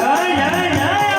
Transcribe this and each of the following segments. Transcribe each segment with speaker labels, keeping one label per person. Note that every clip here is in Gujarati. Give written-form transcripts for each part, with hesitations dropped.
Speaker 1: જય જય જય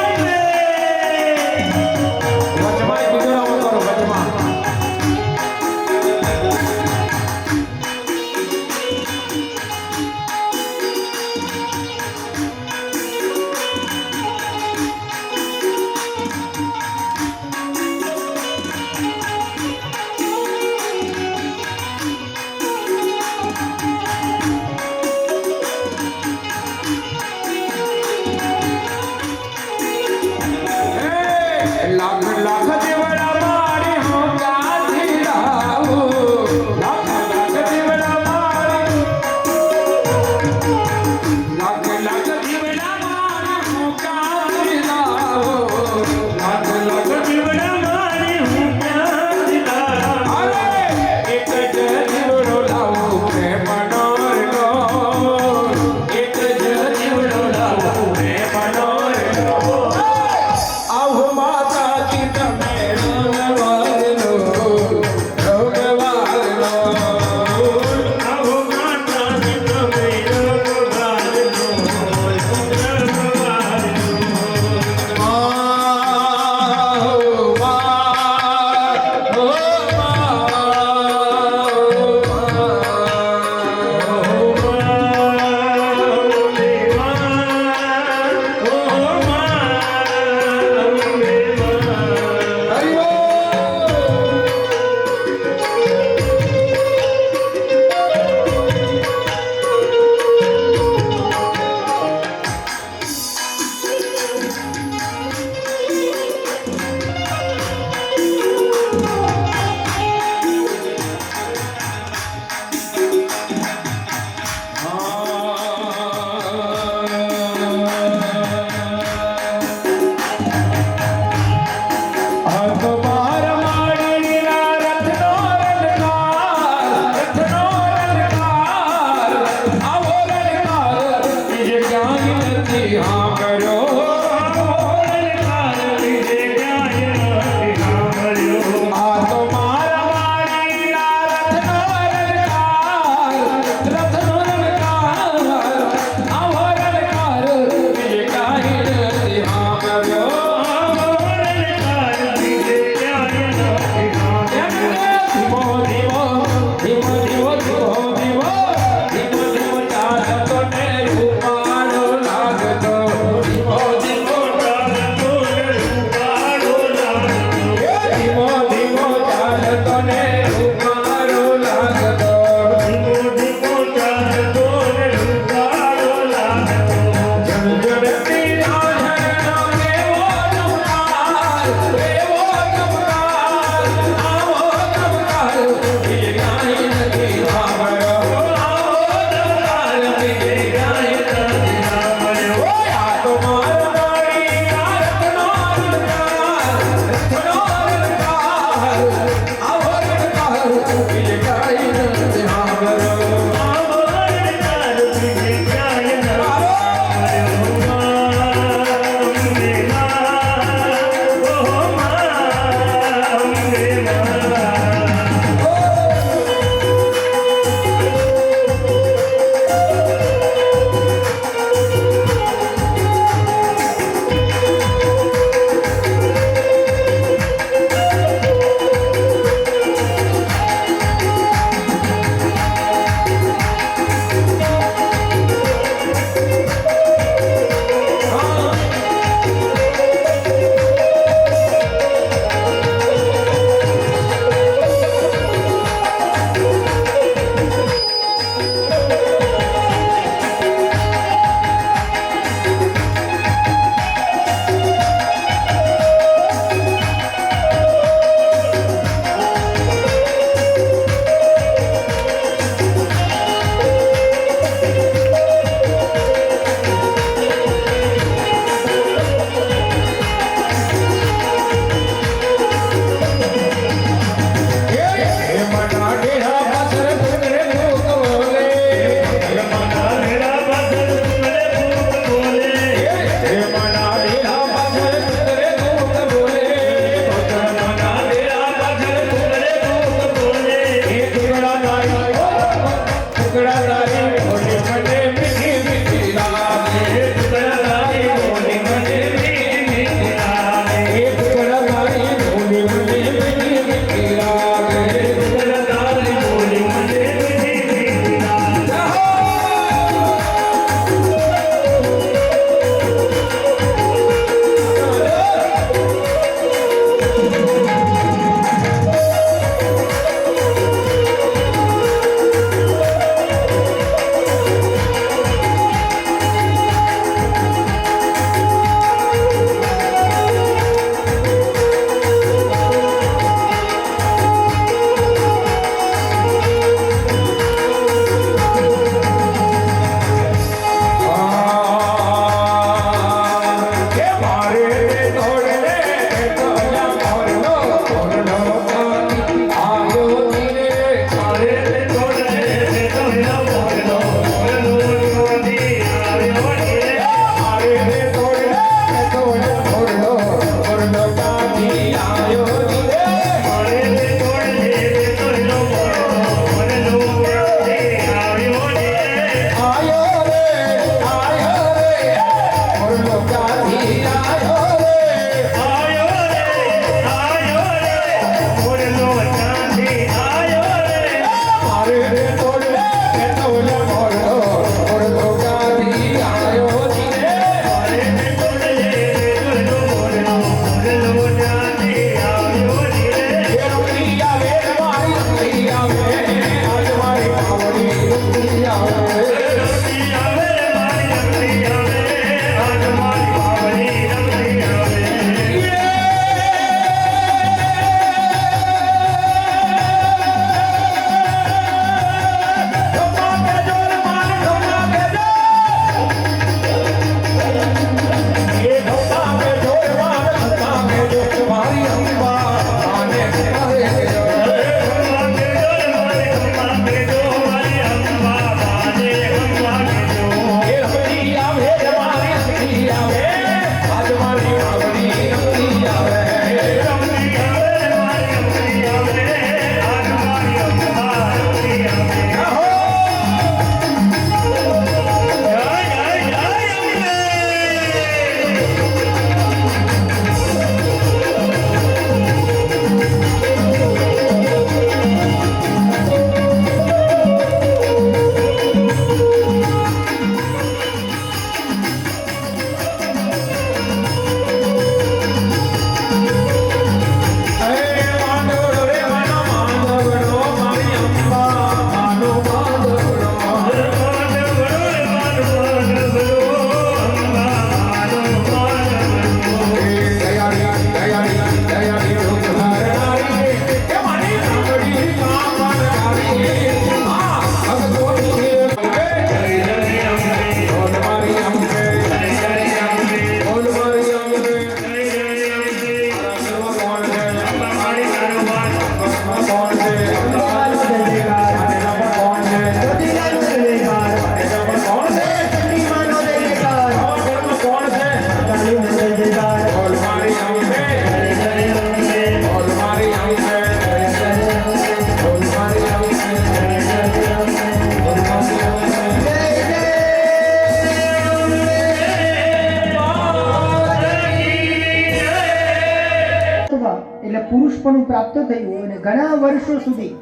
Speaker 1: એટલે પુરુષપણું પ્રાપ્ત થયું અને ઘણા વર્ષો સુધી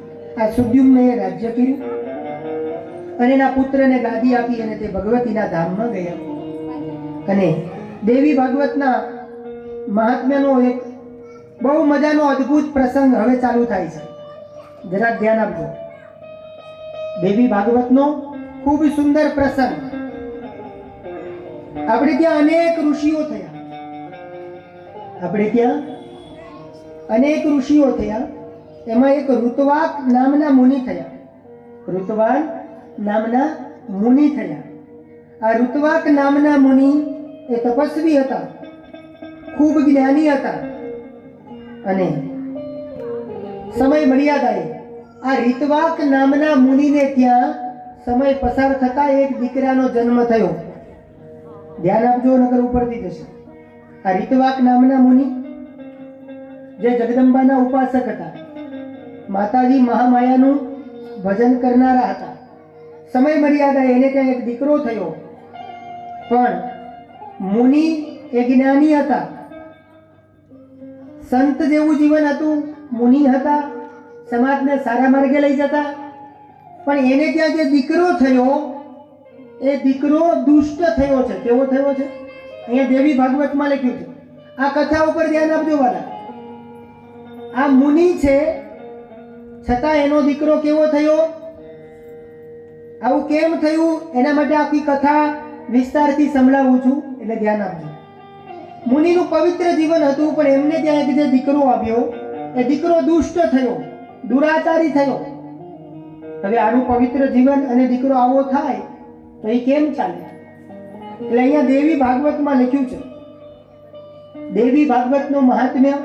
Speaker 1: આ સુદ્યુમ્નએ રાજ્ય કર્યું અને એના પુત્રને ગાદી આપી અને તે ભગવતીના ધામમાં ગયા. અને દેવી ભાગવતના મહાત્મ્યનો એક બહુ મજાનો અદ્ભુત પ્રસંગ હવે ચાલુ થાય છે. જરા ધ્યાન આપજો. દેવી ભાગવતનો ખૂબ સુંદર પ્રસંગ. આપણે ત્યાં અનેક ઋષિઓ થયા. આપણે ત્યાં અનેક ઋષિઓ થયા. એમાં એક ઋતવાક નામના મુનિ થયા. ઋતવાન નામના મુનિ થયા. આ ઋતવાક નામના મુનિ એ તપસ્વી હતા, ખૂબ જ્ઞાની હતા. અને સમય મર્યાદાએ આ ઋતવાક નામના મુનિને ત્યાં સમય પસાર થતા એક દીકરાનો જન્મ થયો. ધ્યાન આપજો, નકર ઉપરથી જશે. આ ઋતવાક નામના મુનિ જે જગદંબાના ઉપાસક હતા, માતાજી મહામાયાનું ભજન કરનારા હતા. સમય મર્યાદાએ એને ત્યાં એક દીકરો થયો. પણ મુનિ એ જ્ઞાની હતા, સંત જેવું જીવન હતું. મુનિ હતા, સમાજને સારા માર્ગે લઈ જતા. પણ એને ત્યાં જે દીકરો થયો એ દીકરો દુષ્ટ થયો છે. કેવો થયો છે? અહીંયા દેવી ભાગવતમાં લખ્યું છે. આ કથા ઉપર ધ્યાન આપજો વાલા. આ મુનિ છે, છતાં એનો દીકરો કેવો થયો? આવું કેમ થયું એના માટે આખી કથા વિસ્તારથી સંભળાવું છું, એટલે ધ્યાન આપજો. મુનિનું પવિત્ર જીવન હતું, પણ એમને ત્યાં એક જે દીકરો આવ્યો એ દીકરો દુષ્ટ થયો, દુરાચારી થયો. હવે આનું પવિત્ર જીવન અને દીકરો આવો થાય તો એ કેમ ચાલે? એટલે અહીંયા દેવી ભાગવતમાં લખ્યું છે દેવી ભાગવતનું મહાત્મ્ય,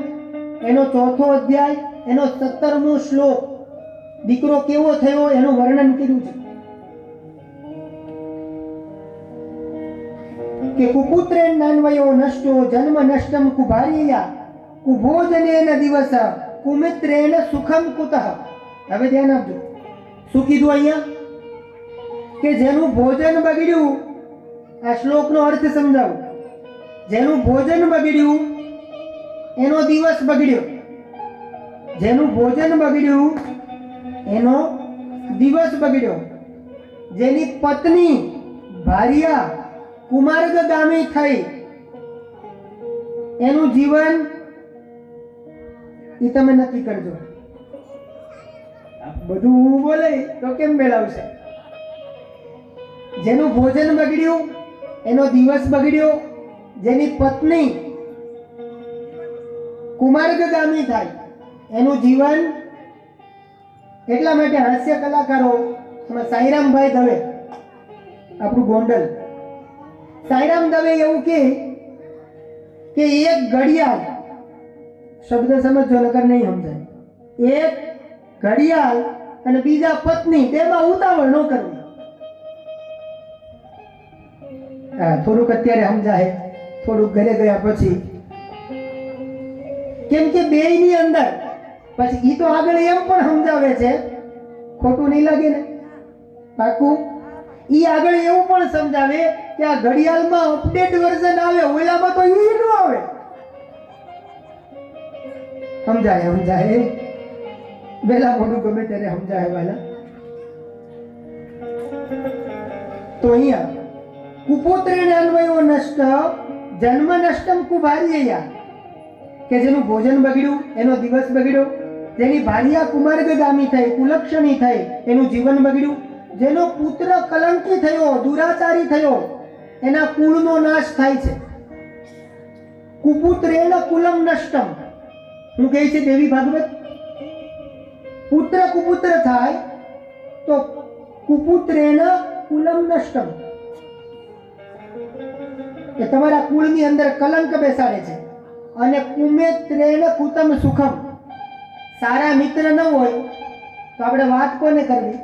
Speaker 1: એનો 4થો અધ્યાય, એનો 17મો શ્લોક, દીકરો કેવો થયો એનું વર્ણન કર્યું છે કે કુપુત્રેણ નાન્વયો નષ્ટો જન્મ નષ્ટમ કુભાર્યયા કુભોજનેન દિવસ કુમિત્રેણ સુખમ કુતઃ. હવે ધ્યાન આપજો, શું કીધું અહીંયા? કે જેનું ભોજન બગડ્યું, આ શ્લોકનો અર્થ સમજાવું. જેનું ભોજન બગડ્યું એનો દિવસ બગડ્યો, જેનું ભોજન બગડ્યું એનો દિવસ બગડ્યો, જેની પત્ની ભાર્યા કુમાર્ગગામી થઈ એનું જીવન એ તમે નક્કી કરજો. બધું હું બોલે તો કેમ મેળવશે? જેનું ભોજન બગડ્યું એનો દિવસ બગડ્યો, જેની પત્ની કુમાર્ગગામી થાય એનું જીવન. એટલા માટે હાસ્ય કલાકારો એમાં સાઈરામભાઈ દવે, આપણું ગોંડલ, સાઈરામ દવે એવું કે એક ઘડિયાળ, શબ્દ સમજો નકર નહીં સમજાય, એક ઘડિયાળ અને બીજા પત્ની, તેમાં ઉતાવળ ન કરવી. થોડુંક અત્યારે સમજાય, થોડુંક ઘરે ગયા પછી, કેમ કે બેયની અંદર પછી ઈ તો આગળ એમ પણ સમજાવે છે, ખોટું નહીં લાગે ને? પાકું. ઈ આગળ એવું પણ સમજાવે કે આ ઘડિયાળમાં અપડેટ વર્ઝન આવે, ઓલામાં તો ઈ ન આવે. સમજાય વેલા મોડું ગમે ત્યારે સમજાય વાલા. તો અહીંયા કુપુત્રેણ અન્વયો નષ્ટ જન્મ નષ્ટમ કુભાર્યયા, કે જેનું ભોજન બગડ્યું એનો દિવસ બગડ્યો, જેની ભાર્યા કુમાર્ગગામી થઈ, કુલક્ષણી થઈ એનું જીવન બગડ્યું, જેનો પુત્ર કલંકી થયો, દુરાચારી થયો, એના કુળનો નાશ થાય છે. કુપુત્રેણ કુલમ નષ્ટમ, હું કહે છે દેવી ભાગવત, પુત્ર કુપુત્ર થાય તો કુપુત્રેણ કુલમ નષ્ટમ, કે તમારા કુળની અંદર કલંક બેસાડે છે. અને કુમિત્રેણ કુતમ સુખમ, સારા મિત્ર ન હોય તો આપણે વાત કોને કરવી?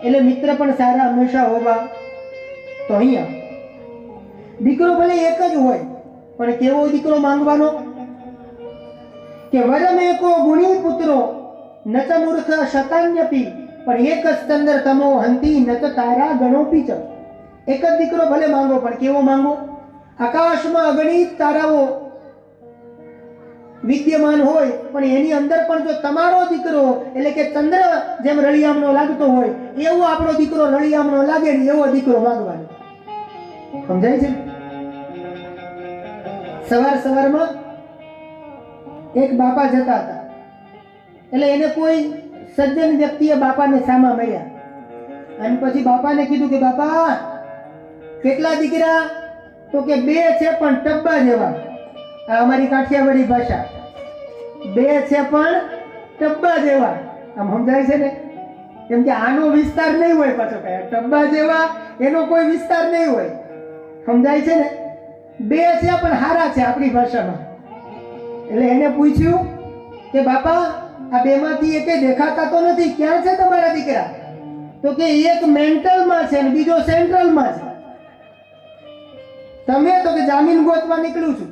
Speaker 1: એટલે મિત્ર પણ સારા હંમેશા હોવા. તો અહીંયા દીકરો ભલે એક જ હોય પણ કેવો દીકરો માંગવાનો? કે વરમ એકો ગુણી પુત્રો નચ મૂર્ખ શતાન્યપી, પણ એક જ ચંદ્ર તમો હંતી નચ તારા ગણોપી ચ. એક જ દીકરો ભલે માંગો પણ કેવો માંગો? આકાશમાં અગણિત તારાઓ વિદ્યમાન હોય પણ એની અંદર પણ જો તમારો દીકરો એટલે કે ચંદ્ર જેમ રળિયામણો લાગતો હોય એવો આપણો દીકરો રળિયામણો લાગે ને એવો દીકરો માંગવાનો. સમજાય છે? સવારમાં એક બાપા જતા હતા, એટલે એને કોઈ સજ્જન વ્યક્તિએ બાપાને સામા મળ્યા અને પછી બાપાને કીધું કે બાપા કેટલા દીકરા? તો કે 2 છે પણ ટબ્બા જેવા. આ અમારી કાઠિયાવાડી ભાષા, 2 છે પણ ટબ્બા જેવા. આમ સમજાય છે ને? કેમ કે આનો વિસ્તાર નહીં હોય, પાછો કયા ટબ્બા જેવા એનો કોઈ વિસ્તાર નહીં હોય. સમજાય છે ને? 2 છે પણ હારા છે આપણી ભાષામાં. એટલે એને પૂછ્યું કે બાપા આ 2 માંથી એકે દેખાતા તો નથી, ક્યાં છે તમારા દીકરા? તો કે એક મેન્ટલમાં છે અને બીજો સેન્ટ્રલમાં છે. તમે તો કે જામીન ગોતવા નીકળું છું.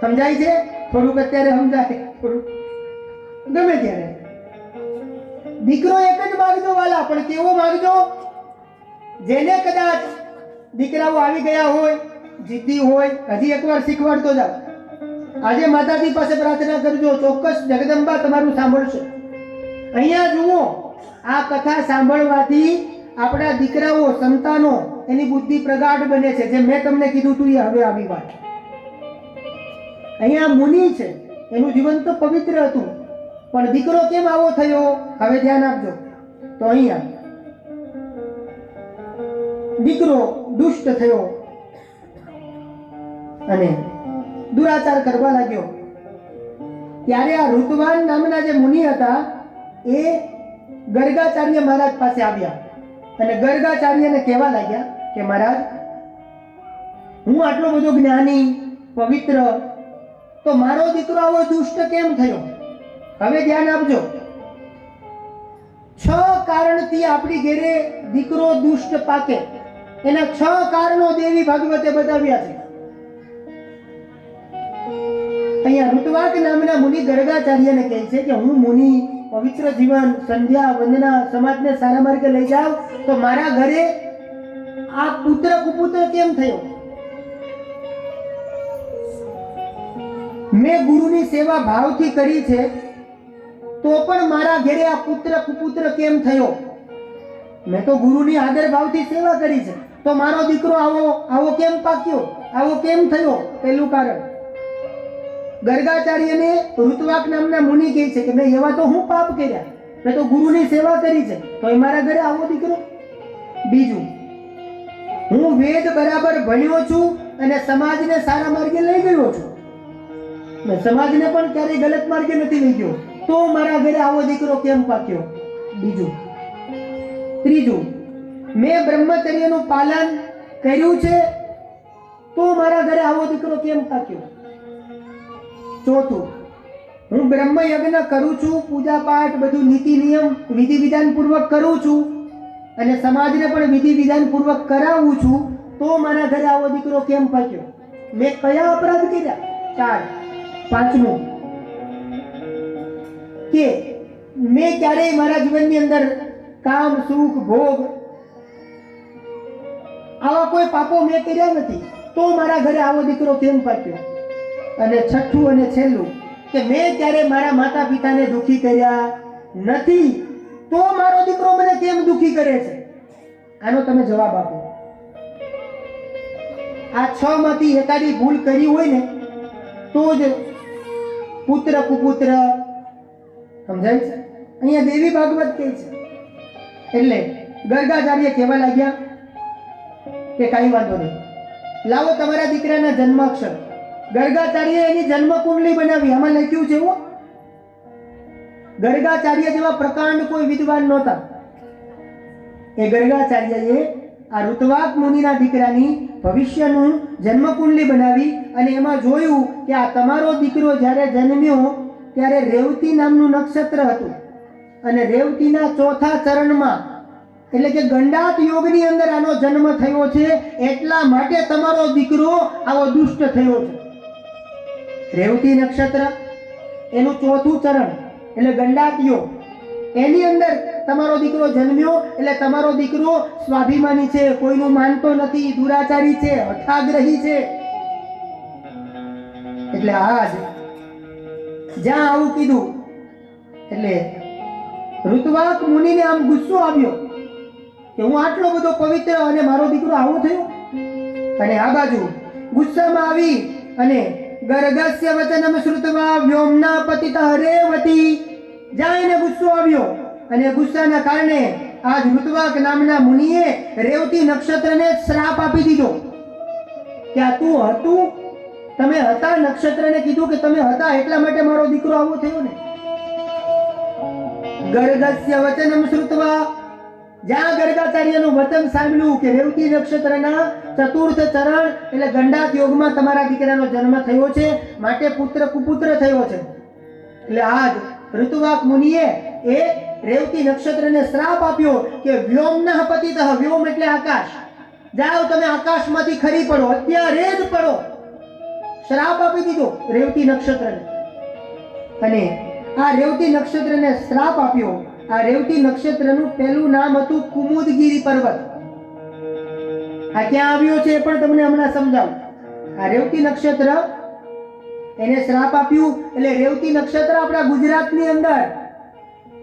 Speaker 1: સમજાય છે? થોડુંક અત્યારે સમજાય, થોડુંક ગમે ત્યારે. દીકરો એક જ માગજો વાલા, પણ કેવો માગજો? જેને કદાચ દીકરાઓ આવી ગયા હોય, જીદ્દી હોય, હજી એકવાર શીખવાડતો જાવ. આજે માતાજી પાસે પ્રાર્થના કરજો, ચોક્કસ જગદંબા તમારું સાંભળશે. અહીંયા જુઓ, આ કથા સાંભળવાથી આપણા દીકરાઓ, સંતાનો, એની બુદ્ધિ પ્રગાઢ બને છે. જે મેં તમને કીધું હતું એ હવે આવી વાત. અહીંયા મુનિ છે, એનું જીવન તો પવિત્ર હતું, પણ દીકરો કેમ આવો થયો? હવે ધ્યાન આપજો. તો અહીંયા દીકરો દુષ્ટ થયો અને દુરાચાર કરવા લાગ્યો. ત્યારે આ ઋતુવાન નામના જે મુનિ હતા એ ગર્ગાચાર્ય મહારાજ પાસે આવ્યા અને ગર્ગાચાર્યને કહેવા લાગ્યા કે મહારાજ, હું આટલો બધો જ્ઞાની, પવિત્ર, તો મારો દીકરો આવો દુષ્ટ કેમ થયો? હવે ધ્યાન આપજો. 6 કારણથી આપણી ઘેરે દીકરો દુષ્ટ પાકે. એના 6 કારણો દેવી ભાગવતે બતાવ્યા છે. અહીંયા ઋત્વાક નામના મુનિ ગર્ગાચાર્યને કહે છે કે હું મુનિ પવિત્ર જીવન, સંધ્યા વંદના, સમાજને સારા માર્ગે લઈ જાવ, તો મારા ઘરે આ પુત્ર કુપુત્ર કેમ થયો? મેં ગુરુની સેવા ભાવથી કરી છે, તો પણ મારા ઘરે આ પુત્ર કુપુત્ર કેમ થયો? મેં તો ગુરુની આદર ભાવથી સેવા કરી છે, તો મારો દીકરો આવો કેમ પાક્યો, આવો કેમ થયો? પહેલું કારણ. ગર્ગાચાર્યને ઋત્વાક નામના મુનિ કહે છે કે મેં એવા તો હું પાપ કર્યા, મેં તો ગુરુની સેવા કરી છે, તો એ મારા ઘરે આવો દીકરો. બીજું, હું વેદ બરાબર ભણ્યો છું અને સમાજને સારા માર્ગે લઈ ગયો છું, મેં સમાજને પણ ક્યારેય ગલત માર્ગે નથી લઈ ગયો, તો મારા ઘરે આવો દીકરો કેમ પાક્યો? બીજું. ત્રીજું, મેં બ્રહ્મચર્યનું પાલન કર્યું છે, તો મારા ઘરે આવો દીકરો કેમ પાક્યો? ચોથું, હું બ્રહ્મ યજ્ઞ કરું છું, પૂજા પાઠ બધું નીતિ નિયમ વિધિ વિધાન પૂર્વક કરું છું અને સમાજને પણ વિધિ વિધાન પૂર્વક કરાવું છું, તો મારા ઘરે આવો દીકરો કેમ પાક્યો? મેં કયા અપરાધ કર્યા? 4. પાંચમું, કે મેં ક્યારેય મારા જીવનની અંદર કામ, સુખ, ભોગ આવા કોઈ પાપો મેં કર્યા નથી, તો મારા ઘરે આવો દીકરો કેમ પાક્યો? અને છઠ્ઠું અને છેલ્લું, કે મેં ક્યારે મારા માતા પિતાને દુખી કર્યા નથી, તો મારો દીકરો મને કેમ દુખી કરે છે? આનો તમે જવાબ આપો. આ 6 માંથી એકાદી ભૂલ કરી હોય ને તો જ પુત્ર કુપુત્ર. સમજાય છે? અહીંયા દેવી ભાગવત કહે છે. એટલે ગર્ગાચાર્ય કહેવા લાગ્યા કે કાંઈ વાંધો નહીં, લાવો તમારા દીકરાના જન્મ અક્ષર. ગર્ગાચાર્ય એની જન્મ કુંડલી બનાવી. આમાં લખ્યું છે એવું, ગર્ગાચાર્ય જેવા પ્રકાંડ કોઈ વિદ્વાન નહોતા. એ ગર્ગાચાર્યએ આ ઋત્વાક મુનિના દીકરાની ભવિષ્યનું જન્મ કુંડલી બનાવી અને એમાં જોયું કે આ તમારો દીકરો જ્યારે જન્મ્યો ત્યારે રેવતી નામનું નક્ષત્ર હતું અને રેવતીના 4થા ચરણમાં, એટલે કે ગંડાત યોગની અંદર આનો જન્મ થયો છે, એટલા માટે તમારો દીકરો આવો દુષ્ટ થયો છે. રેવતી નક્ષત્ર એનું 4થું ચરણ એટલે ગંડાત યોગ, એની અંદર તમારો દીકરો જન્મ્યો. એટલે તમારો દીકરો સ્વાભિમાની છે, કોઈનું માનતો નથી, દુરાચારી છે, હઠાગ્રહી છે. એટલે આજ જ્યાં આવું કીધું એટલે ઋત્વાક મુનિને આમ ગુસ્સો આવ્યો કે હું આટલો બધો પવિત્ર અને મારો દીકરો આવો થયો. અને આ બાજુ ગુસ્સામાં આવી અને ગર્ગસ્ય વચનમ શ્રુત્વા વ્યોમના પતિતઃ રેવતી, જ્યાં એને ગુસ્સો આવ્યો અને ગુસ્સાના કારણે આજ ઋત્વાક નામના મુનિએ રેવતી નક્ષત્રને શ્રાપ આપી દીધો કે આ તું હતું, તમે હતા, નક્ષત્રને કીધું કે તમે હતા એટલા માટે મારો દીકરો આવો થયો ને. ગર્ગસ્ય વચનમ શ્રુત્વા, જ્યાં ગર્ગાચાર્યનું વચન સાંભળ્યું કે રેવતી નક્ષત્રના 4થ ચરણ એટલે ગંડાત યોગમાં તમારા દીકરાનો જન્મ થયો છે, માટે પુત્ર કુપુત્ર થયો છે. એટલે આજ ઋત્વાક મુનિએ એ રેવતી નક્ષત્રને શ્રાપ આપ્યો કે વ્યોમના પતિતઃ, વ્યોમ એટલે આકાશ, જાઓ તમે આકાશમાંથી ખરી પડો, અત્યારે જ પડો. શ્રાપ આપી દીધો રેવતી નક્ષત્રને. અને આ રેવતી નક્ષત્રને શ્રાપ આપ્યો. આ રેવતી નક્ષત્રનું પહેલું નામ હતું કુમુદગીરી પર્વત. આ ક્યાં આવ્યો છે એ પણ તમને હમણાં સમજાવું. આ રેવતી નક્ષત્ર એને શ્રાપ આપ્યું એટલે રેવતી નક્ષત્ર આપણા ગુજરાતની અંદર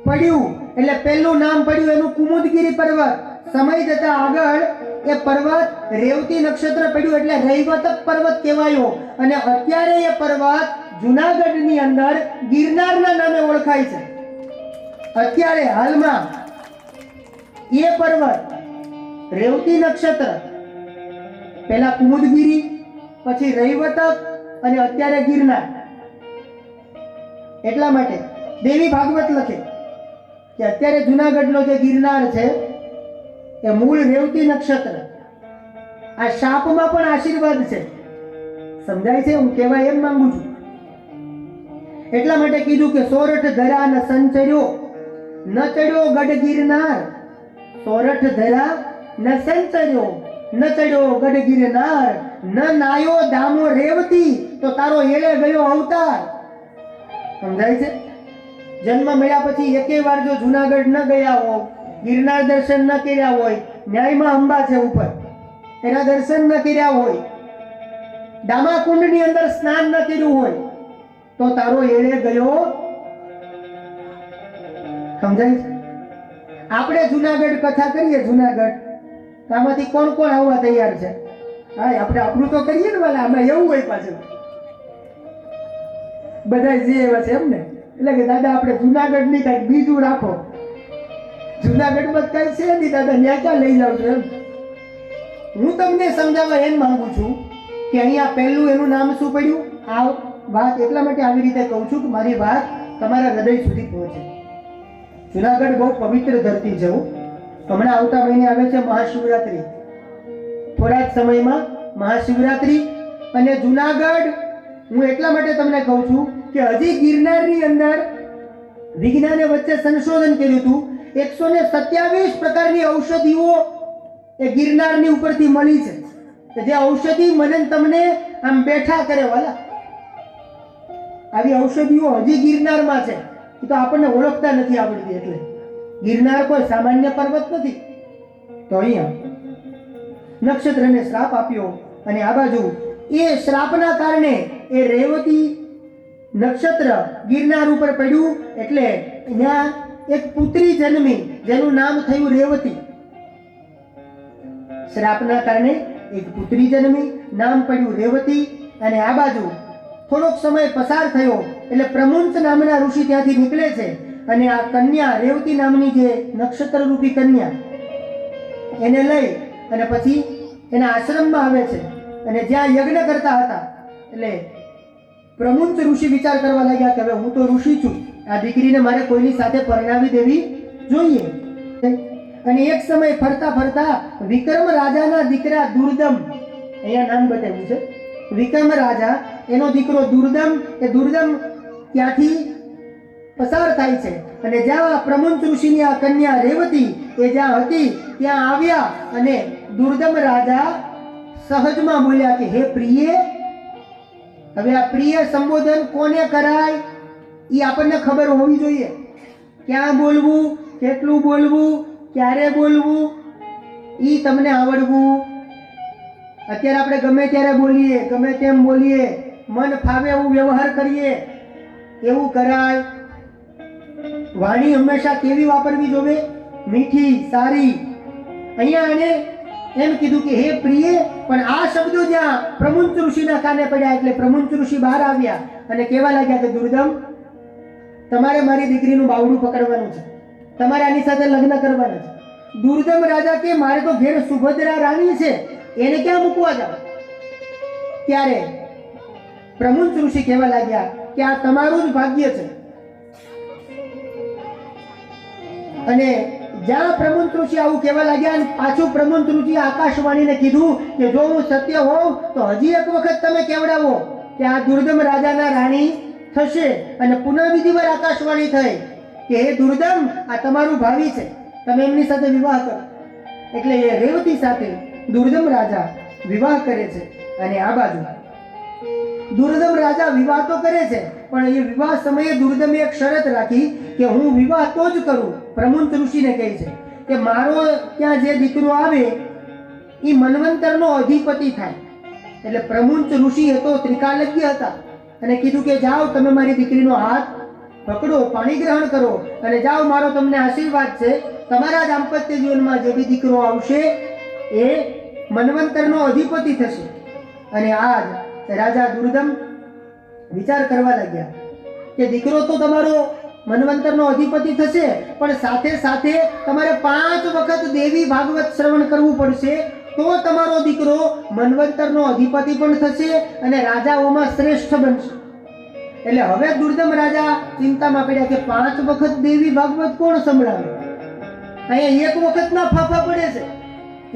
Speaker 1: પડ્યું એટલે પહેલું નામ પડ્યું એનું કુમુદગીરી પર્વત. સમય જતા આગળ એ પર્વત રેવતી નક્ષત્ર પડ્યું એટલે રૈવતક પર્વત કહેવાયો અને અત્યારે એ પર્વત જૂનાગઢની અંદર ગિરનારના નામે ઓળખાય છે. અત્યારે હાલમાં એ પર્વત રેવતી નક્ષત્ર, પહેલા કુમુદગીરી, પછી રૈવતક અને અત્યારે ગિરનાર. એટલા માટે દેવી ભાગવત લખે કે અત્યારે જૂનાગઢનો જે ગિરનાર છે એ મૂળ રેવતી નક્ષત્ર. આ શાપમાં પણ આશીર્વાદ છે. સમજાય છે? હું કહેવાય એમ માંગુ છું એટલા માટે કીધું કે સોરઠ ધરા ન સંચર્યો ન ચડ્યો ગઢ ગિરનાર. સોરઠ ધરા ન સંચર્યો ન ચડ્યો ગઢ ગિરનાર ન નાયો દામો રેવતી તો તારો એળે ગયો અવતાર. સમજાય છે? જન્મ મળ્યા પછી એકે વાર જો જુનાગઢ ન ગયા હો, ગિરનાર દર્શન ન કર્યા હોય, ન્યાયમાં અંબા છે ઉપર, એના દર્શન ન કર્યા હોય, દામા કુંડની અંદર સ્નાન ન કર્યું હોય તો તારો એળે ગયો. સમજાય છે? આપણે જુનાગઢ કથા કરીએ, જુનાગઢ આમાંથી કોણ કોણ આવવા તૈયાર છે? હા, આપણે આપણું તો કરીએ ને વાલા, આમાં એવું હોય પાછું બધા જે એવા છે એમ ને. એટલે કે દાદા આપણે જુનાગઢ ની કઈક બીજું રાખો, જુનાગઢમાં કઈ છે નહીં દાદા, ત્યાં ક્યાં લઈ જાવ છો એમ. હું તમને સમજાવવા એમ માંગુ છું કે અહીંયા પહેલું એનું નામ શું પડ્યું. આ વાત એટલા માટે આવી રીતે કહું છું કે મારી વાત તમારા હૃદય સુધી પહોંચે. જુનાગઢ બહુ પવિત્ર ધરતી છે. હમણાં આવતા મહિને આવે છે મહાશિવરાત્રી, થોડા જ સમયમાં મહાશિવરાત્રી. અને જુનાગઢ હું એટલા માટે તમને કહું છું કે હજી ગિરનારની અંદર વિજ્ઞાને વચ્ચે સંશોધન કર્યું હતું. 127 પ્રકારની ઔષધિઓ એ ગિરનારની ઉપરથી મળી છે કે જે ઔષધિ મને તમને આમ બેઠા કરે વાલા. આવી ઔષધિઓ હજી ગિરનારમાં છે, એ તો આપણને ઓળખતા નથી આવડતી. એટલે ગિરનાર કોઈ સામાન્ય પર્વત નથી. તો અહીંયા નક્ષત્રને શ્રાપ આપ્યો અને આ બાજુ એ શ્રાપના કારણે એ રેવતી નક્ષત્ર ગિરનાર ઉપર પડ્યું. એટલે ત્યાં એક પુત્રી જન્મી જેનું નામ થયું રેવતી. શ્રાપના કારણે એક પુત્રી જન્મી, નામ પડ્યું રેવતી. અને આ બાજુ થોડોક સમય પસાર થયો એટલે પ્રમુંચ નામના ઋષિ ત્યાંથી નીકળે છે અને આ કન્યા રેવતી નામની જે નક્ષત્ર રૂપી કન્યા એને લઈ અને પછી એના આશ્રમમાં આવે છે. અને જ્યાં યજ્ઞ કરતા હતા એટલે પ્રમુંચ ઋષિ વિચાર કરવા લાગ્યા કે હવે હું તો ઋષિ છું, આ દીકરીને મારે કોઈની સાથે પરણાવી દેવી જોઈએ. અને એક સમય ફરતા ફરતા વિક્રમ રાજાના દીકરા દુર્દમ, અહીંયા નામ બતાવ્યું છે, વિક્રમ રાજા એનો દીકરો દુર્દમ, એ દુર્દમ ત્યાંથી પસાર થાય છે. અને જ્યાં પ્રમુંચ ઋષિની આ કન્યા રેવતી એ જ્યાં હતી ત્યાં આવ્યા અને દુર્દમ રાજા સહજમાં બોલ્યા કે હે પ્રિય. હવે આ પ્રિય સંબોધન કોને કરાય એ આપણને ખબર હોવી જોઈએ. ક્યાં બોલવું, કેટલું બોલવું, ક્યારે બોલવું, એ તમને આવડવું. અત્યારે આપણે ગમે ત્યારે બોલીએ, ગમે તેમ બોલીએ, મન ફાવે એવું વ્યવહાર કરીએ, એવું કરાય. વાણી હંમેશા કેવી વાપરવી જોવે? મીઠી, સારી. અહીંયા આને એમ કીધું કે હે પ્રિય, પણ આ શબ્દો જ્યાં પ્રમુંચ ઋષિના કાને પડ્યા એટલે પ્રમુંચ ઋષિ બહાર આવ્યા અને કહેવા લાગ્યા કે દુર્દમ, તમારે મારી દીકરીનું બાવડું પકડવાનું છે, તમારે આની સાથે લગ્ન કરવાના છે. દુર્દમ રાજા કે મારે તો ઘેર સુભદ્રા રાણી છે, એને ક્યાં મૂકવા જાવ? ત્યારે પ્રમુંચ ઋષિ કહેવા લાગ્યા કે આ તમારું જ ભાગ્ય છે. અને જ્યાં પ્રમુંચ ઋષિ આવું કહેવા લાગ્યા અને પાછું પ્રમુંચ ઋષિ આકાશવાણીને કીધું કે જો હું સત્ય હોઉં તો હજી એક વખત તમે કેવડાવો કે આ દુર્દમ રાજાના રાણી થશે. અને પુનઃ બીજી વાર આકાશવાણી થઈ કે હે દુર્દમ, આ તમારું ભાવી છે, તમે એમની સાથે વિવાહ કરો. એટલે એ રેવતી સાથે દુર્દમ રાજા વિવાહ કરે છે. અને આ બાજુ દુર્દમ રાજા વિવાહ તો કરે છે પણ એ વિવાહ સમયે દુર્દમે એક શરત રાખી કે હું વિવાહ તો જ કરું. પ્રમુંચ ઋષિને કહે છે કે મારો ત્યાં જે દીકરો આવે એ મન્વંતરનો અધિપતિ થાય. એટલે પ્રમુંચ ઋષિ એ તો ત્રિકાલજ્ઞ હતા અને કીધું કે જાઓ તમે મારી દીકરીનો હાથ પકડો, પાણી ગ્રહણ કરો અને જાઓ, મારો તમને આશીર્વાદ છે, તમારા દાંપત્ય જીવનમાં જે બી દીકરો આવશે એ મન્વંતરનો અધિપતિ થશે. અને આજ રાજા દુર્દમ વિચાર કરવા લાગ્યા કે દીકરો તો તમારો મન્વંતરનો અધિપતિ થશે પણ સાથે સાથે તમારે 5 વખત દેવી ભાગવત શ્રવણ કરવું પડશે તો તમારો દીકરો મન્વંતરનો અધિપતિ પણ થશે અને રાજાઓમાં શ્રેષ્ઠ બનશે. એટલે હવે દુર્દમ રાજા ચિંતામાં પડ્યા કે 5 વખત દેવી ભાગવત કોણ સંભળાવે? અહીંયા એક વખત ના ફાફા પડે છે,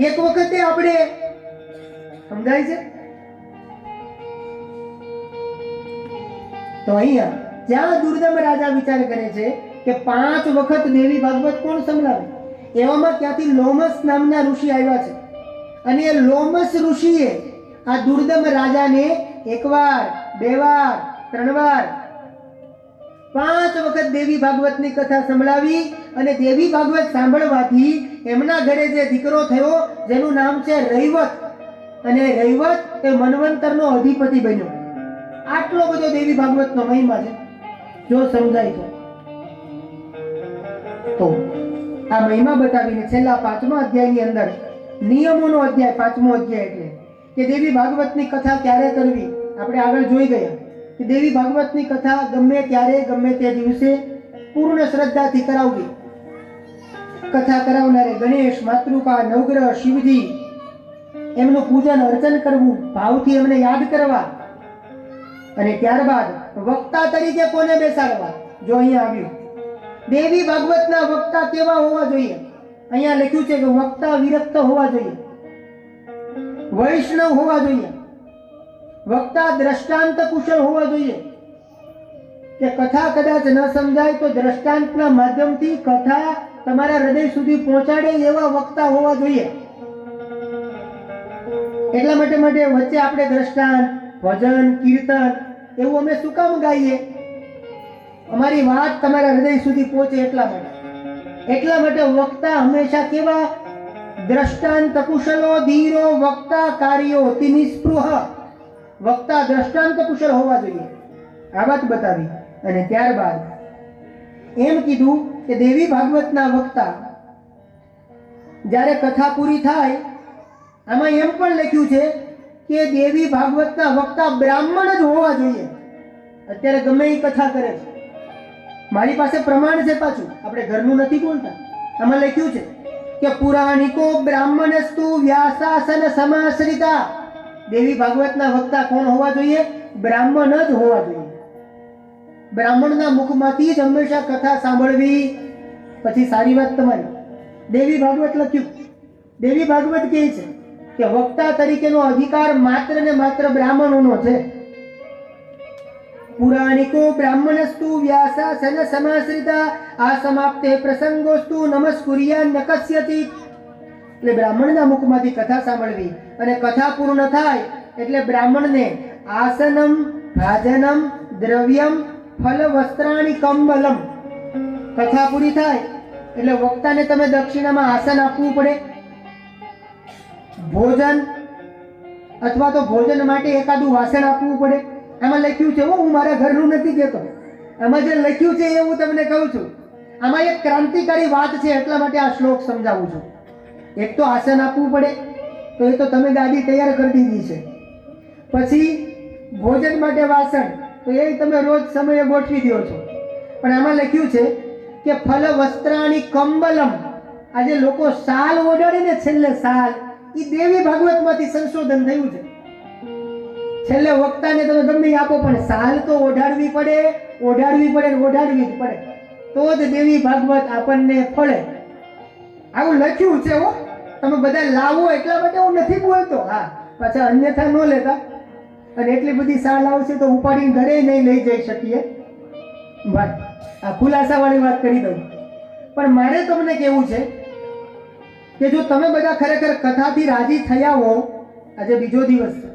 Speaker 1: એક વખતે આપણે સમજાય છે. તો અહીંયા જ્યાં દુર્દમ રાજા વિચાર કરે છે કે 5 વખત દેવી ભાગવત કોણ સંભળાવે, એવામાં ત્યાંથી લોમસ નામના ઋષિ આવ્યા છે અને એ લોમસ ઋષિએ આ દુર્દમ રાજાને 1 વાર 2 વાર 3 વાર 5 વખત દેવી ભાગવતની કથા સંભળાવી અને દેવી ભાગવત સાંભળવાથી એમના ઘરે જે દીકરો થયો જેનું નામ છે રૈવત, અને રૈવત એ મન્વંતરનો અધિપતિ બન્યો. આટલો બધો દેવી ભાગવતનો મહિમા છે જો સમજાય તો આ મહિમા બતાવીને છેલ્લા 5મા અધ્યાયની અંદર નિયમોનો અધ્યાય 5મો અધ્યાય એટલે કે દેવી ભાગવતની કથા ક્યારે કરવી આપણે આગળ જોઈ ગયા કે દેવી ભાગવતની કથા ગમે ત્યારે ગમે તે દિવસે પૂર્ણ શ્રદ્ધાથી કરાવવી. કથા કરાવનારે ગણેશ, માતૃકા, નવગ્રહ, શિવજી એમનું પૂજન અર્ચન કરવું, ભાવથી એમને યાદ કરવા અને ત્યારબાદ વક્તા તરીકે કોને બેસાડવા. જો અહીંયા આવ્યું દેવી ભાગવતના વક્તા કેવા હોવા જોઈએ. અહીંયા લખ્યું છે કે વક્તા વિરક્ત હોવા જોઈએ, વૈષ્ણવ હોવા જોઈએ, વક્તા દ્રષ્ટાંત કુશળ હોવા જોઈએ કે કથા કદાચ ન સમજાય તો દ્રષ્ટાંતના માધ્યમથી કથા તમારા હૃદય સુધી પહોંચાડે એવા વક્તા હોવા જોઈએ. એટલા માટે વચ્ચે આપણે દ્રષ્ટાંત, ભજન, કીર્તન એવું અમે શું કામ ગાઈએ? અમારી વાત તમારા હૃદય સુધી પહોંચે એટલા માટે વક્તા હંમેશા કેવા? દ્રષ્ટાંત કુશલો ધીરો વક્તા કાર્યો અતિ નિસ્પૃહ. વક્તા દ્રષ્ટાંત કુશળ હોવા જોઈએ. આ વાત બતાવી અને ત્યારબાદ એમ કીધું કે દેવી ભાગવતના વક્તા જ્યારે કથા પૂરી થાય, આમાં એમ પણ લખ્યું છે કે દેવી ભાગવતના વક્તા બ્રાહ્મણ જ હોવા જોઈએ. અત્યારે ગમે એ કથા કરે છે, મારી પાસે પ્રમાણ છે, પાછું આપણે ઘરનું નથી બોલતા. આમાં લખ્યું છે કે પુરાણિકો બ્રાહ્મણસ્તુ વ્યાસાસન સમાશ્રિતા. દેવી ભાગવતના વક્તા કોણ હોવા જોઈએ? બ્રાહ્મણ જ હોવા જોઈએ. બ્રાહ્મણના મુખમાંથી જ હંમેશા કથા સાંભળવી. પછી સારી વાત તમારી, દેવી ભાગવત લખ્યું, દેવી ભાગવત કહે છે કે વક્તા તરીકેનો અધિકાર માત્ર ને માત્ર બ્રાહ્મણોનો છે. પુરાણિકો બ્રાહ્મણસ્તુ વ્યાસાસન સમાશ્રિતા આસમાપ્તે પ્રસંગોસ્તુ નમસ્કુર્યાન ન કસ્યચિત. એટલે બ્રાહ્મણના મુખમાંથી કથા સાંભળવી અને કથા પૂર્ણ થાય એટલે બ્રાહ્મણને આસનમ, ભાજનમ, દ્રવ્યમ, ફલ, વસ્ત્રાણી, કંબલમ. કથા પૂરી થાય એટલે વક્તાને તમે દક્ષિણામાં આસન આપવું પડે, ભોજન અથવા તો ભોજન માટે એકાદું વાસણ આપવું પડે. આમાં લખ્યું છે, હું મારા ઘરનું નથી કહેતો, આમાં જે લખ્યું છે એ હું તમને કહું છું. આમાં એક ક્રાંતિકારી વાત છે એટલા માટે આ શ્લોક સમજાવું છું. એક તો આસન આપવું પડે, તો એ તો તમે ગાદી તૈયાર કરી દીધી છે. પછી ભોજન માટે વાસણ, તો એ તમે રોજ સમયે ગોઠવી દો છો. પણ આમાં લખ્યું છે કે ફલ, વસ્ત્રાણી, કંબલમ. આજે લોકો શાલ ઓઢાડે ને છેલ્લે શાલ, એ દેવી ભાગવતમાંથી સંશોધન થયું છે. છેલ્લે વક્તાને તમે ગમે આપો પણ શાલ તો ઓઢાડવી પડે જ પડે, તો જ દેવી ભાગવત આપણને ફળે. આવું લખ્યું છે હો. તમે બધા લાવો એટલા માટે હું નથી બોલતો. હા, પાછા અન્યથા ન લેતા. અને એટલી બધી શાલ આવશે તો ઉપાડીને ઘરે નહીં લઈ જઈ શકીએ. વાત આ ખુલાસાવાળી વાત કરી દઉં. પણ મારે તમને કહેવું છે કે જો તમે બધા ખરેખર કથાથી રાજી થયા હો, આજે બીજો દિવસ છે,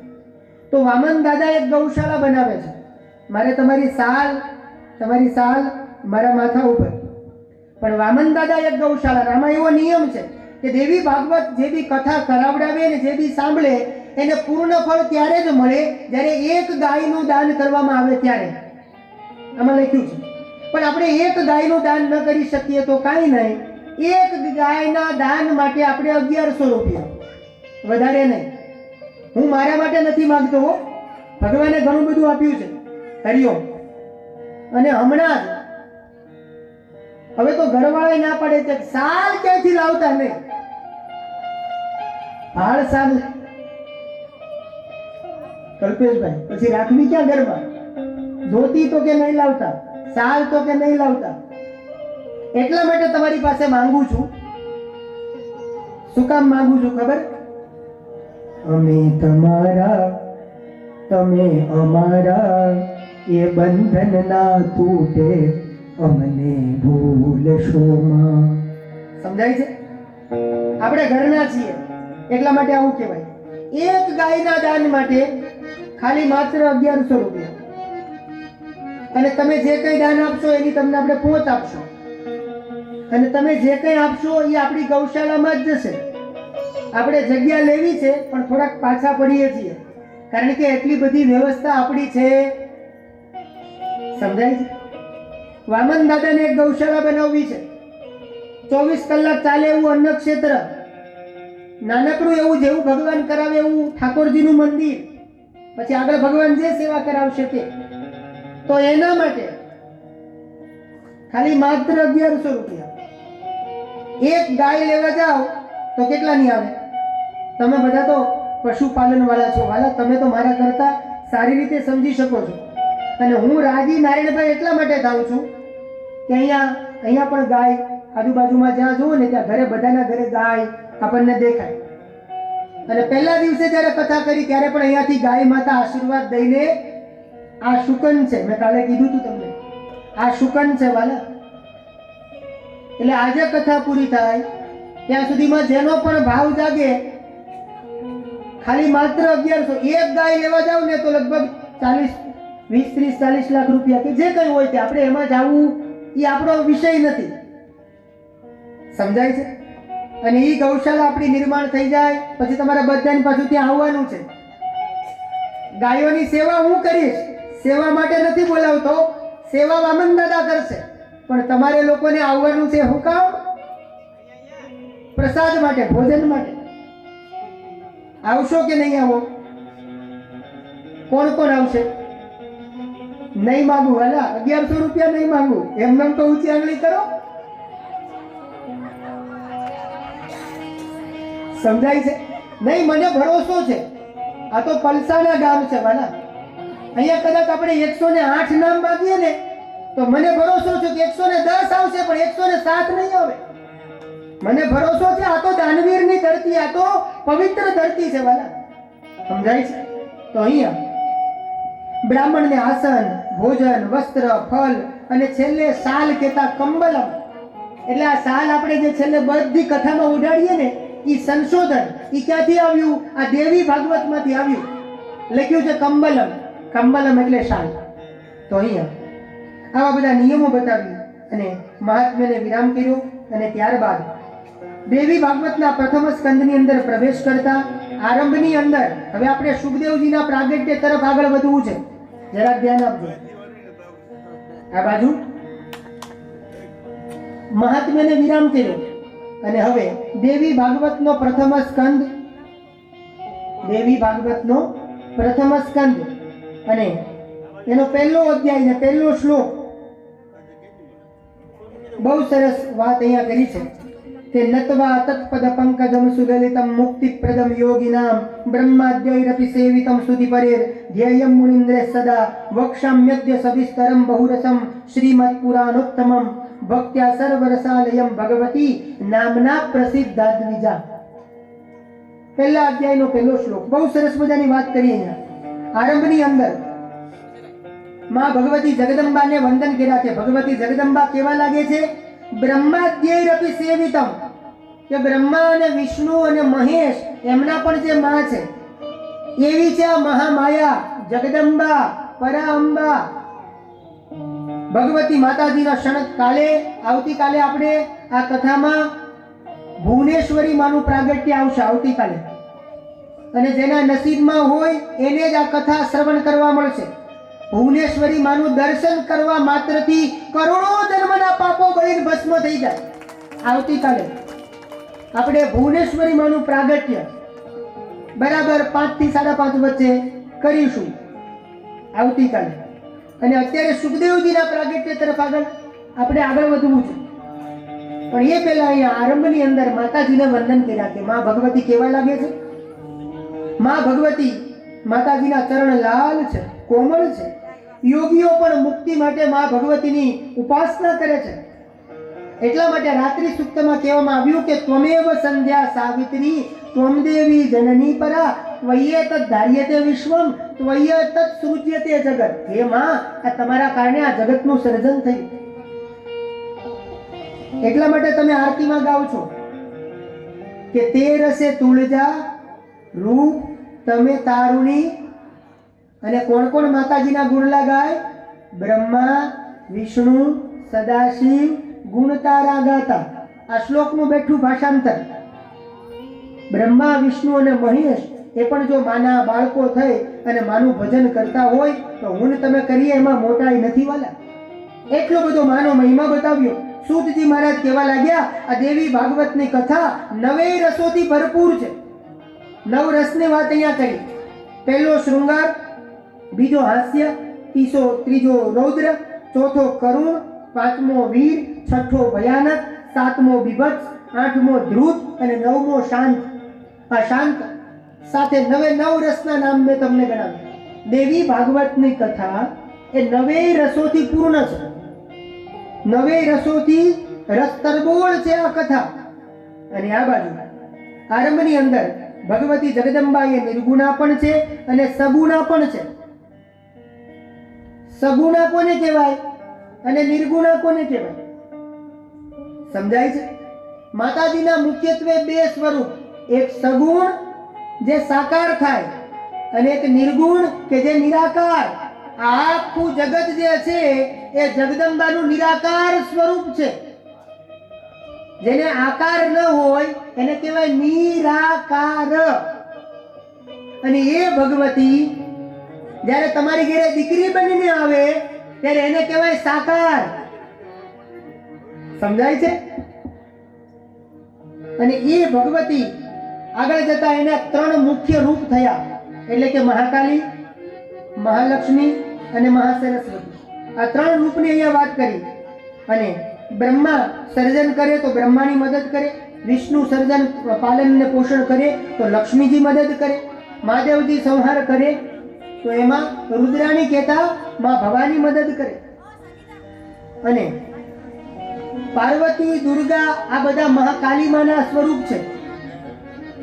Speaker 1: તો વામન દાદા એક ગૌશાળા બનાવે છે. મારે તમારી શાલ મારા માથા ઉપર, પણ વામન દાદા એક ગૌશાળા. આમાં એવો નિયમ છે કે દેવી ભાગવત જે બી કથા કરાવડાવે ને જે બી સાંભળે એને પૂર્ણ ફળ ત્યારે જ મળે જ્યારે એક ગાયનું દાન કરવામાં આવે ત્યારે. આમાં લખ્યું છે. પણ આપણે એક ગાયનું દાન ન કરી શકીએ તો કાંઈ નહીં, એક ગાયના દાન માટે આપણે 1100 રૂપિયા, વધારે નહીં. હું મારા માટે નથી માંગતો, ભગવાને ઘણું બધું આપ્યું છે. હરિઓમ. અને હમણાં જ હવે તો ઘરવાળા ના પડે છે, શાલ ક્યાંથી લાવતા નહીં, હાલ શાલ કલ્પેશભાઈ, પછી રાખવી ક્યાં ઘરમાં? ધોતી તો કે નહીં લાવતા, શાલ તો કે નહીં લાવતા. એટલા માટે તમારી પાસે માંગુ છું. શું કામ માંગુ છું ખબર? અમે તમારા, તમે અમારા, એ બંધન ના તૂટે અમને ભૂલશો માં. સમજાય છે? આપણે ઘરના છીએ એટલા માટે આવું કહેવાય. એક ગાયના દાન માટે ખાલી માત્ર 1100 રૂપિયા. અને તમે જે કંઈ દાન આપશો એની તમને આપણે પહોંચ આપશો. અને તમે જે કંઈ આપશો એ આપણી ગૌશાળામાં જ જશે. આપણે જગ્યા લેવી છે પણ થોડાક પાછા પડીએ છીએ કારણ કે એટલી બધી વ્યવસ્થા આપણી છે. સમજાય છે? વામન દાદાને એક ગૌશાળા બનાવવી છે. 24 કલાક ચાલે એવું અન્ન ક્ષેત્ર, નાનકડું એવું જેવું ભગવાન કરાવે એવું ઠાકોરજીનું મંદિર, પછી આગળ ભગવાન જે સેવા કરાવશે તે. તો એના માટે ખાલી માત્ર 1100 રૂપિયા. એક ગાય લેવા જાઓ તો કેટલાની આવે? તમે બધા તો પશુપાલન વાળા છો વાલા, તમે તો મારા કરતા સારી રીતે સમજી શકો છો. અને હું રાજી નારાયણભાઈ એટલા માટે થાઉં છું કે અહીંયા પણ ગાય આજુબાજુમાં જ્યાં જુઓ ને ત્યાં ઘરે બધાના ઘરે ગાય આપણને દેખાય. અને પહેલા દિવસે જ્યારે કથા કરી ત્યારે પણ અહીંયાથી ગાય માતા આશીર્વાદ દઈને, આ શુકન છે, મેં કાલે કીધું તું તમને, આ શુકન છે વાલા. એટલે આજે કથા પૂરી થાય ત્યાં સુધીમાં જેનો પણ ભાવ જાગે ખાલી માત્ર 1100. એક ગાય લેવા જાવ ને તો લગભગ 20-30-40 લાખ રૂપિયા કે જે કંઈ હોય તે. આપણે એમાં જવું એ આપણો વિષય નથી. સમજાય છે? અને એ ગૌશાળા આપણી નિર્માણ થઈ જાય પછી તમારા બધાને પાછું ત્યાં આવવાનું છે. ગાયોની સેવા હું કરીશ, સેવા માટે નથી બોલાવતો, સેવા વામન દાદા કરશે, પણ તમારે લોકોને આવવાનું છે. હું કામ? પ્રસાદ માટે, ભોજન માટે. આવશો કે નહીં આવો? કોણ કોણ આવશે? નહીં માંગુ વાલા, 1100 રૂપિયા નહીં માંગુ. એમને તો ઊંચી આંગળી કરો. સમજાય છે? નહીં, મને ભરોસો છે. આ તો પલસાણા ગામ છે વાલા. અહીંયા કદાચ આપણે 108 નામ માંગીએ ને તો મને ભરોસો છે કે 110 આવશે, પણ 107 નહીં આવે. મને ભરોસો છે. આ તો દાનવીરની ધરતી, આ તો પવિત્ર ધરતી છે વાલા. સમજાય છે? તો અહીંયા બ્રાહ્મણને આસન, ભોજન, વસ્ત્ર, ફળ અને છેલ્લે સાલ કહેતા કંબલમ. એટલે આ સાલ આપણે જે છેલ્લે બધી કથામાં ઉડાડીએ ને એ સંશોધન એ ક્યાંથી આવ્યું? આ દેવી ભાગવતમાંથી આવ્યું. લખ્યું છે કંબલમ. કંબલમ એટલે શાલ. તો અહીંયા આવા બધા નિયમો બતાવી અને મહાત્મ્યને વિરામ કર્યો. અને ત્યારબાદ દેવી ભાગવતના પ્રથમ સ્કંદની અંદર પ્રવેશ કરતા આરંભની અંદર હવે આપણે સુખદેવજીના પ્રાગટ્ય તરફ આગળ વધવું છે. જરા ધ્યાન આપજો. આ બાજુ મહાત્મ્યને વિરામ કર્યો અને હવે દેવી ભાગવતનો પ્રથમ સ્કંદ, દેવી ભાગવતનો પ્રથમ સ્કંદ અને એનો પહેલો અધ્યાય ને પહેલો શ્લોક. બહુ સરસ વાત અહીંયા કરી છે તે નત્વા તત્પદ પંકજમ સુગલિતમ મુક્તિપ્રદમ યોગિનામ બ્રહ્માદ્યૈરપી સેવિતમ સ્તુતિ પરેર ધ્યેયમ મુનિન્દ્રે સદા વક્ષામ્યદ્ય સવિસ્તરમ બહુરસમ શ્રીમદ પુરાણોત્તમમ ભક્ત્યા સર્વરસાલયમ ભગવતી નામના પ્રસિદ્ધા દ્વિજા. પહેલા અધ્યાયનો પહેલો શ્લોક. બહુ સરસ મજાની વાત કરી અહીંયા. આરંભની અંદર માં ભગવતી જગદંબાને વંદન કર્યા છે. ભગવતી જગદંબા કેવા લાગે છે? બ્રહ્માદ્યૈરપી સેવિતમ, કે બ્રહ્મા અને વિષ્ણુ અને મહેશ એમના પણ જે માં છે એવી છે આ મહામાયા જગદંબા પરાઅંબા ભગવતી માતાજીના શણક. કાલે આવતીકાલે આપણે આ કથામાં ભુવનેશ્વરી માનું પ્રાગટ્ય આવશે આવતીકાલે. અને જેના નસીબમાં હોય એને જ આ કથા શ્રવણ કરવા મળશે. ભુવનેશ્વરી માનું દર્શન કરવા માત્રથી કરોડો જન્મના પાપો બળીને ભસ્મ થઈ જાય. આવતીકાલે આપણે ભુવનેશ્વરી માનું પ્રાગટ્ય બરાબર 5 થી 5:30 વચ્ચે કરીશું આવતીકાલે. અને અત્યારે સુખદેવજીના પ્રાગટ્ય તરફ આપણે આગળ વધવું છે. પણ એ પહેલા અહીંયા આરંભની અંદર માતાજીને વંદન કર્યા કે માં ભગવતી કેવા લાગે છે? માં ભગવતી માતાજીના ચરણ લાલ છે, કોમળ છે. યોગીઓ પણ મુક્તિ માટે માં ભગવતીની ઉપાસના કરે છે. એટલા માટે રાત્રિ સૂક્તમાં કહેવામાં આવ્યું કે ત્વમેવ સંધ્યા સાવિત્રી ત્વમ દેવી જનની પરા ત્વય્યે તદ ધાર્યતે વિશ્વમ ત્વય્યે તદ સૃજ્યતે જગત. હે માં, આ તમારા કારણે આ જગતનું સર્જન થયું. એટલા માટે તમે આરતીમાં ગાવ છો કે તે રસે તુળજા રૂપ તમે તારુણી. અને કોણ કોણ માતાજીના ગુણલા ગાય? બ્રહ્મા, વિષ્ણુ, સદાશિવ, ગુણતારા ગાતા. આ શ્લોકનું બેઠું ભાષાંતર. બ્રહ્મા, વિષ્ણુ અને મહેશ એ પણ જો માના બાળકો થઈ અને માનું ભજન કરતા હોય તો હું તમે કરીએ એમાં મોટાઈ નથી વાલા. એટલો બધો માનો મહિમા બતાવ્યો. સૂતજી મહારાજ કહેવા લાગ્યા, આ દેવી ભાગવતની કથા 9 રસોથી ભરપૂર છે. 9 રસની વાત અહીંયા કરી. પહેલો શૃંગાર, બીજો હાસ્ય, ત્રીજો રૌદ્ર, ચોથો કરુણ, પાંચમો વીર, છઠ્ઠો ભયાનક, સાતમો બીભત્સ, આઠમો ધ્રુત અને નવમો શાંત. આ શાંત સાથે 9 રસના નામ મેં તમને ગણાવ્યા. દેવી ભાગવતની કથા એ 9 રસોથી પૂર્ણ છે. 9 રસોથી રસ તરબોળ છે આ કથા. અને આ બાજુ આરંભની અંદર ભગવતી જગદંબા એ નિર્ગુણા પણ છે અને સગુણા પણ છે. સગુણા કોને કહેવાય અને નિર્ગુણા કોને કહેવાય? સમજાય છે? માતાજીના મુખ્યત્વે 2 સ્વરૂપ, એક સગુણ જે સાકાર થાય અને એક નિર્ગુણ કે જે નિરાકાર. આખું જગત જે છે એ જગદંબાનું નિરાકાર સ્વરૂપ છે. જેને આકાર ન હોય એને કહેવાય નિરાકાર. અને એ ભગવતી જ્યારે તમારી ઘરે દીકરી બનીને આવે ત્યારે એને કહેવાય સાકાર. સમજાય છે? અને એ ભગવતી આગળ જતા એના 3 મુખ્ય રૂપ થયા, એટલે કે મહાકાલી, મહાલક્ષ્મી અને મહાસરસ્વતી. આ 3 રૂપની અહીંયા વાત કરી. અને બ્રહ્મા સર્જન કરે તો બ્રહ્માની મદદ કરે, વિષ્ણુ સર્જન પાલન અને પોષણ કરે તો લક્ષ્મીજી મદદ કરે, મહાદેવજી સંહાર કરે તો એમાં રુદ્રાણી કહેતા માં ભવાની મદદ કરે. અને પાર્વતી, દુર્ગા આ બધા મહાકાલી માના સ્વરૂપ છે.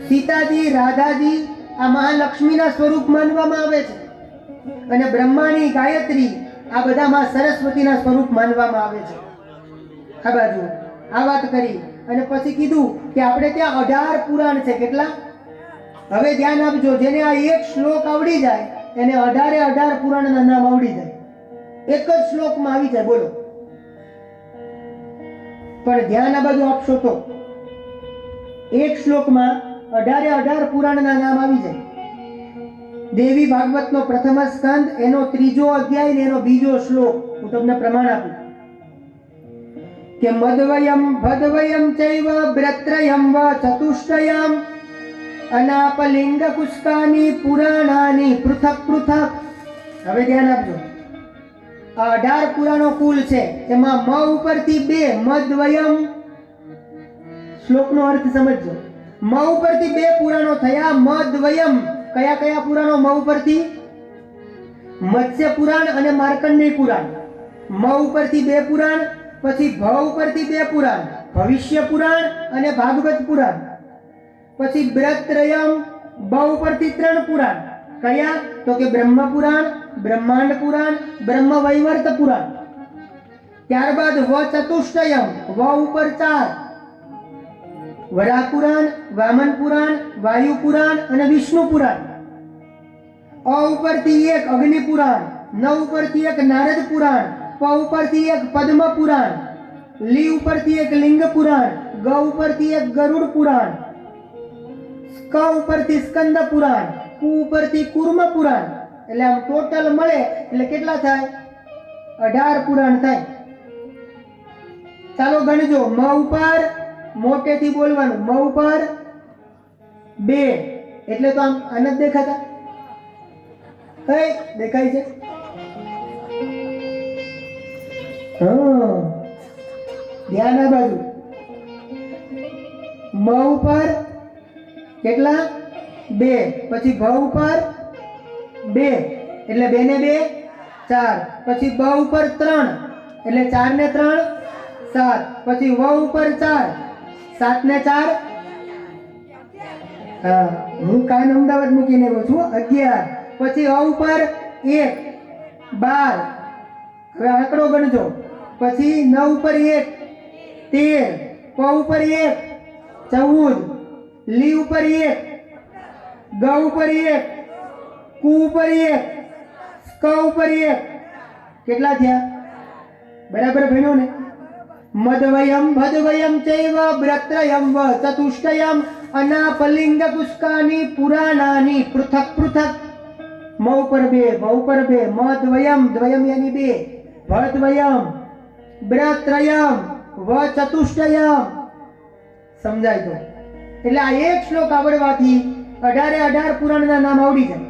Speaker 1: સીતાજી, રાધાજી આ મહાલક્ષ્મીના સ્વરૂપ માનવામાં આવે છે. અને બ્રહ્માની, ગાયત્રી આ બધા માં સરસ્વતીના સ્વરૂપ માનવામાં આવે છે. આ બાજુ આ વાત કરી અને પછી કીધું કે આપણે ત્યાં 18 પુરાણ છે. કેટલા? હવે ધ્યાન આપજો, જેને આ એક શ્લોક આવડી જાય એને 18 પુરાણના નામ આવડી જાય. એક જ શ્લોકમાં આવી જાય. બોલો. પણ ધ્યાન આ બાજુ આપશો તો એક શ્લોકમાં 18 પુરાણના નામ આવી જાય. દેવી ભાગવતનો પ્રથમ સ્કંદ, એનો 3જો અધ્યાય ને એનો 2જો શ્લોક હું તમને પ્રમાણ આપું કે મદવયમ ભદવયમ ચૈવ બ્રત્રયમ વ ચતુષ્ટયમ અનાપલિંગ કુષ્કાની પુરાણાની પૃથક પૃથક. હવે ધ્યાન આપજો. 18 પુરાણો કુલ છે. એમાં મ ઉપરથી 2 મદ્વયમ. શ્લોકનો અર્થ સમજજો. મ ઉપરથી 2 પુરાણો થયા. મદ્વયમ. કયા કયા પુરાણો મ ઉપરથી? મત્સ્ય પુરાણ અને માર્કંડેય પુરાણ. મ ઉપરથી 2 પુરાણ. પછી ભ ઉપરથી 2 પુરાણ, ભવિષ્ય પુરાણ અને ભાગવત પુરાણ. પછી બ્રત્રયમ બ ઉપરથી 3 પુરાણ. કયા? તો કે બ્રહ્મ પુરાણ, બ્રહ્માંડ પુરાણ, બ્રહ્મ વૈવર્ત પુરાણ. ત્યારબાદ વ ચતુષ્ટયમ વ ઉપર 4 વરાહ પુરાણ, વામન પુરાણ, વાયુ પુરાણ અને વિષ્ણુ પુરાણ. અ ઉપરથી 1 અગ્નિ પુરાણ, ન ઉપરથી 1 નારદ પુરાણ, પ ઉપરથી 1 પદ્મ પુરાણ, લી ઉપરથી 1 લિંગ પુરાણ, ગ ઉપરથી 1 ગરુડ પુરાણ, ક ઉપરથી સ્કંદ પુરાણ, કુ ઉપરથી કુર્મ પુરાણ. એટલે આમ ટોટલ મળે એટલે કેટલા થાય? 18 પુરાણ થાય. ચાલો ગણજો. મ ઉપર મોટેથી બોલવાનું. મ ઉપર 2 એટલે તો આમ આનંદ દેખાતા? કઈ દેખાય છે? ધ્યાન આ બાજુ. મ ઉપર કેટલા? 2. પછી ભ ઉપર 2 એટલે 2 ને 2 4. પછી બ ઉપર 3 એટલે 4 ને 3 7. પછી વ ઉપર 4 7 ને 4 હા, હું કાન અમદાવાદ મૂકીને આવ્યો છું. 11 પછી અ ઉપર 1 12. હવે આંકડો ગણજો. પછી ન ઉપર 1 13, પ ઉપર 1 14, લી ઉપર 1, ગ ઉપર 1, કુ ઉપર 1, ક ઉપર 1. કેટલા થયા? બરાબર ભણ્યો ને? મદવયમ ભદવયમ ચૈવ બ્રત્રયમ વ ચતુષ્ટયમ અનાપલિંગ પુષ્કાની પુરાણાની પૃથક પૃથક. મ ઉપર 2, ભ ઉપર 2, મદ્વયમ દ્વયમ યાની 2, ભદ્વયમ બ્રત્રયમ વ ચતુષ્ટયમ. સમજાય તો? એટલે આ એક શ્લોક આવડવાથી 18 પુરાણના નામ આવડી જાય.